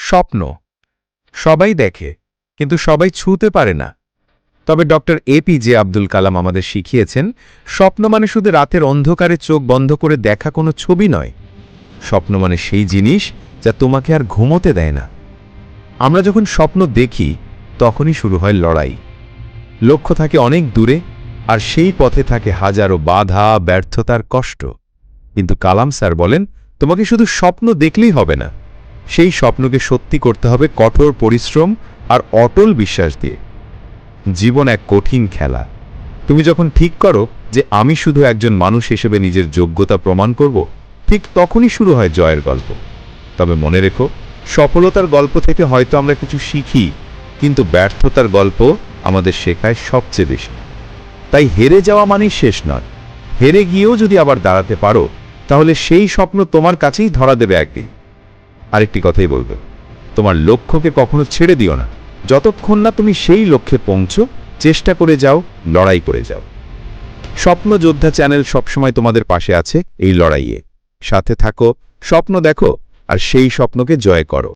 স্বপ্ন সবাই দেখে, কিন্তু সবাই ছুঁতে পারে না। তবে ডক্টর এপিজে আব্দুল কালাম আমাদের শিখিয়েছেন, স্বপ্ন মানে শুধু রাতের অন্ধকারে চোখ বন্ধ করে দেখা কোনো ছবি নয়। স্বপ্ন মানে সেই জিনিস যা তোমাকে আর ঘুমোতে দেয় না। আমরা যখন স্বপ্ন দেখি তখনই শুরু হয় লড়াই। লক্ষ্য থাকে অনেক দূরে, আর সেই পথে থাকে হাজারো বাধা, ব্যর্থতার কষ্ট। কিন্তু কালাম স্যার বলেন, তোমাকে শুধু স্বপ্ন দেখলেই হবে না, সেই স্বপ্নকে সত্যি করতে হবে কঠোর পরিশ্রম আর অটল বিশ্বাস দিয়ে। জীবন এক কঠিন খেলা। তুমি যখন ঠিক করো যে আমি শুধু একজন মানুষ হিসেবে নিজের যোগ্যতা প্রমাণ করব, ঠিক তখনই শুরু হয় জয়ের গল্প। তবে মনে রেখো, সফলতার গল্প থেকে হয়তো আমরা কিছু শিখি, কিন্তু ব্যর্থতার গল্প আমাদের শেখায় সবচেয়ে বেশি। তাই হেরে যাওয়া মানেই শেষ নয়। হেরে গিয়েও যদি আবার দাঁড়াতে পারো, তাহলে সেই স্বপ্ন তোমার কাছেই ধরা দেবে একদিন। আরেকটি কথাই বলবে, তোমার লক্ষ্যকে কখনো ছেড়ে দিও না। যতক্ষণ না তুমি সেই লক্ষ্যে পৌঁছো, চেষ্টা করে যাও, লড়াই করে যাও। স্বপ্ন যোদ্ধা চ্যানেল সবসময় তোমাদের পাশে আছে এই লড়াইয়ে। সাথে থাকো, স্বপ্ন দেখো, আর সেই স্বপ্নকে জয় করো।